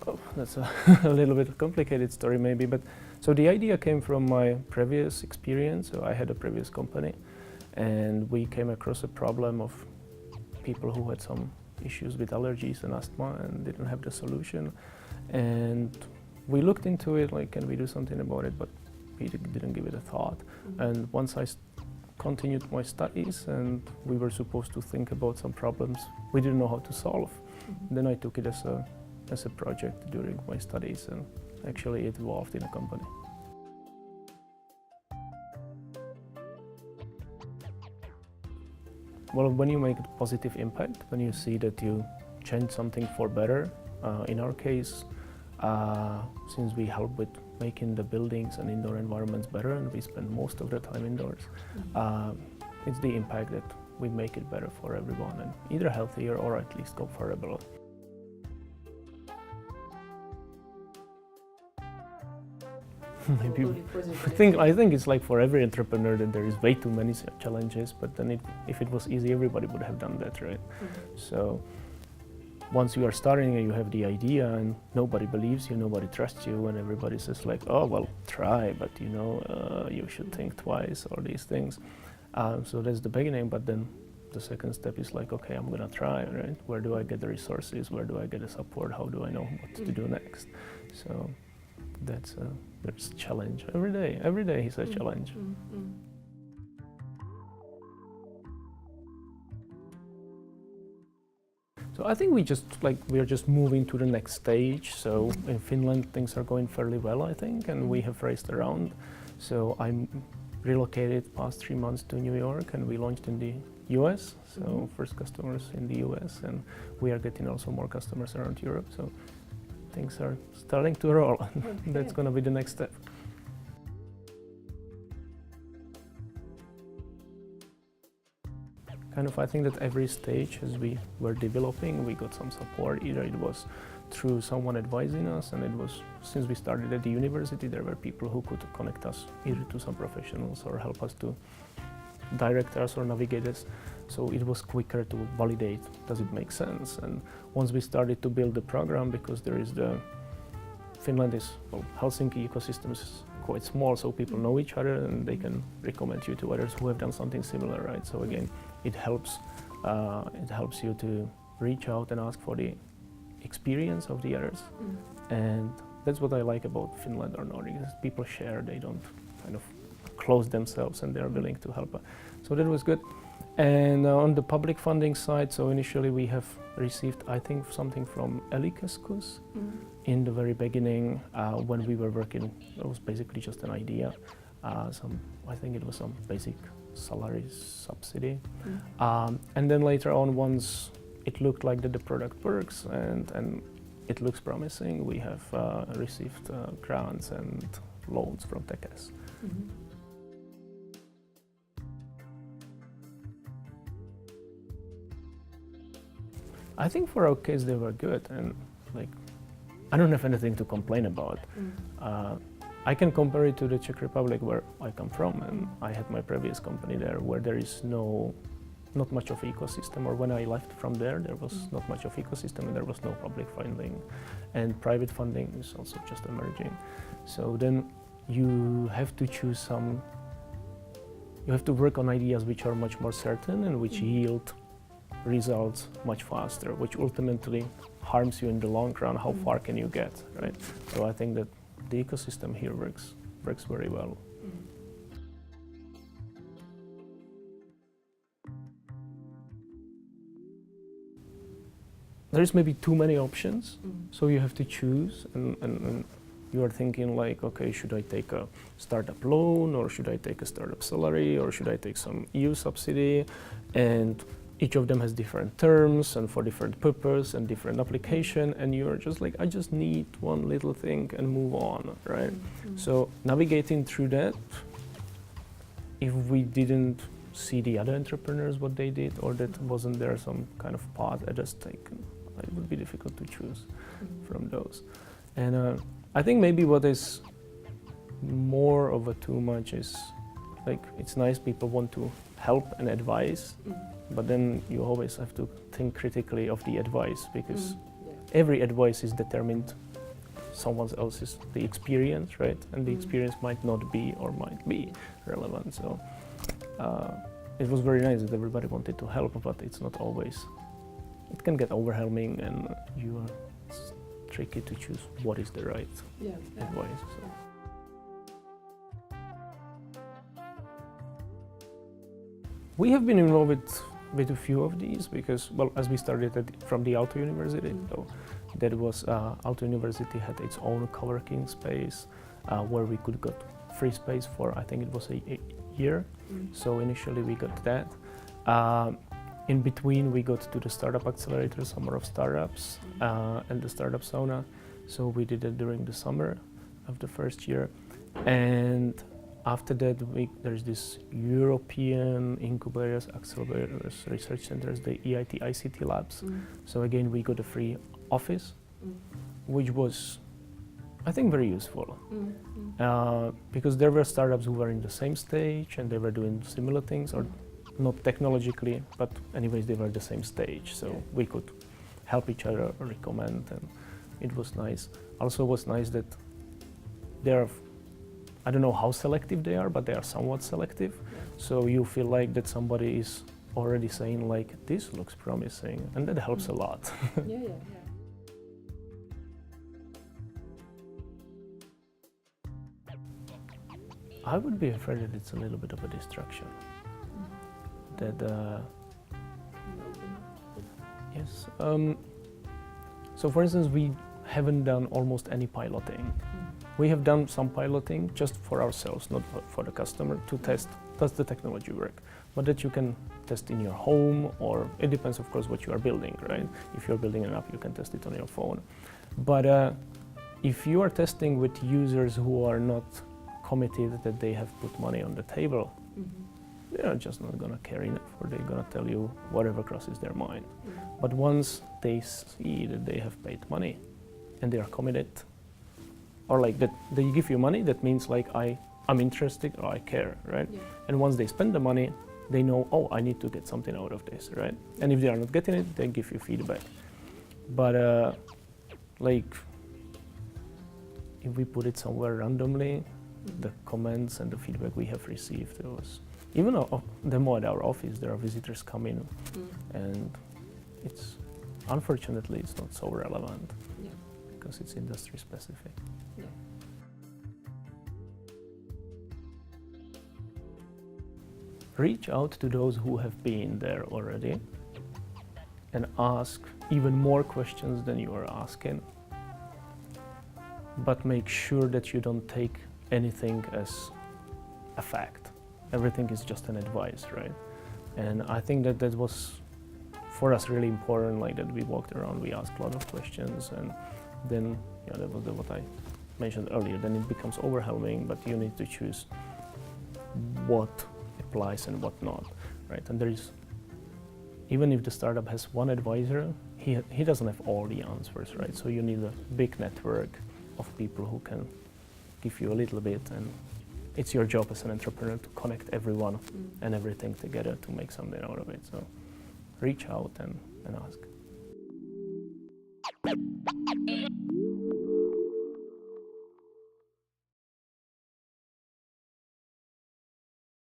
Oh, that's a, a little bit complicated story maybe, but so the idea came from my previous experience. So I had a previous company, and we came across a problem of people who had some issues with allergies and asthma and didn't have the solution. And we looked into it, like, can we do something about it? But we didn't give it a thought. And once I continued my studies and we were supposed to think about some problems we didn't know how to solve, then I took it as a project during my studies, and actually it evolved in a company. Well, when you make a positive impact, when you see that you change something for better, in our case, since we help with making the buildings and indoor environments better, and we spend most of the time indoors, it's the impact that we make it better for everyone, and either healthier or at least comfortable. Maybe, I think it's like for every entrepreneur that there is way too many challenges, but then if it was easy, everybody would have done that, right? So once you are starting and you have the idea and nobody believes you, nobody trusts you, and everybody says like, oh, well, try, but you know, you should think twice, all these things. So that's the beginning, but then the second step is like, okay, I'm gonna try, right? Where do I get the resources? Where do I get the support? How do I know what to do next? So that's a challenge every day. Every day is a challenge. So I think we are just moving to the next stage. So in Finland things are going fairly well, I think, and we have raced around. So I'm relocated past 3 months to New York, and we launched in the US. So first customers in the US, and we are getting also more customers around Europe. So things are starting to roll. That's going to be the next step. I think that every stage as we were developing, we got some support. Either it was through someone advising us, and it was, since we started at the university, there were people who could connect us either to some professionals or help us to direct us or navigate us. So it was quicker to validate, does it make sense? And once we started to build the program, because there is Finland is, well, Helsinki ecosystem is quite small, so people know each other and they can recommend you to others who have done something similar, right? So again, it helps you to reach out and ask for the experience of the others. And that's what I like about Finland or Nordic, is people share, they don't kind of close themselves, and they're willing to help. So that was good. And on the public funding side, so initially we have received, I think, something from Ely-keskus in the very beginning when we were working. It was basically just an idea. I think it was some basic salary subsidy. And then later on, once it looked like that the product works and it looks promising, we have received grants and loans from Tekes. I think for our case they were good, and like I don't have anything to complain about. I can compare it to the Czech Republic, where I come from, and I had my previous company there, where there is not much of ecosystem, or when I left from there was not much of ecosystem, and there was no public funding, and private funding is also just emerging. So then you have to choose you have to work on ideas which are much more certain and which yield results much faster, which ultimately harms you in the long run. How far can you get, right? So I think that the ecosystem here works very well. There's maybe too many options, so you have to choose, and you are thinking like, okay, should I take a startup loan, or should I take a startup salary, or should I take some EU subsidy? And each of them has different terms and for different purpose and different application, and you're just like, I just need one little thing and move on, right? So navigating through that, if we didn't see the other entrepreneurs, what they did, or that wasn't there some kind of path I just taken, it would be difficult to choose from those. And I think maybe what is more of a too much is like it's nice people want to help and advise, but then you always have to think critically of the advice, because every advice is determined someone else's the experience, right? And the experience might not be or might be relevant. So it was very nice that everybody wanted to help, but it's not always. It can get overwhelming, and it's tricky to choose what is the right advice. So. We have been involved with a few of these because, well, as we started from the Aalto University, so that was Aalto University had its own co-working space where we could get free space for, I think it was a year. So initially we got that. In between we got to the Startup Accelerator, Summer of Startups, and the Startup Sauna. So we did it during the summer of the first year. And after that, there's this European Incubators, Accelerators, Research Centers, the EIT ICT Labs. So again, we got a free office, which was, I think, very useful. Because there were startups who were in the same stage and they were doing similar things, or not technologically, but anyways, they were the same stage. So we could help each other, recommend, and it was nice. Also, it was nice that they're, I don't know how selective they are, but they are somewhat selective. So you feel like that somebody is already saying like, this looks promising, and that helps a lot. I would be afraid that it's a little bit of a distraction. That, yes. So for instance, we haven't done almost any piloting. We have done some piloting just for ourselves, not for the customer, to test, does the technology work? But that you can test in your home, or it depends, of course, what you are building, right? If you're building an app, you can test it on your phone. But if you are testing with users who are not committed, that they have put money on the table, they are just not gonna care enough, or they're gonna tell you whatever crosses their mind. But once they see that they have paid money and they are committed, or like that they give you money, that means like I'm interested or I care, right? And once they spend the money, they know, oh, I need to get something out of this, right? And if they are not getting it, they give you feedback. But like if we put it somewhere randomly, the comments and the feedback we have received, it was even a demo at our office. There are visitors coming, and it's unfortunately it's not so relevant because it's industry specific. Reach out to those who have been there already and ask even more questions than you are asking. But make sure that you don't take anything as a fact. Everything is just an advice, right? And I think that that was for us really important, like that we walked around, we asked a lot of questions, and then that was what I mentioned earlier. Then it becomes overwhelming, but you need to choose what applies and what not, right? And there is, even if the startup has one advisor, he doesn't have all the answers, right? So you need a big network of people who can give you a little bit, and it's your job as an entrepreneur to connect everyone and everything together to make something out of it. So reach out and ask.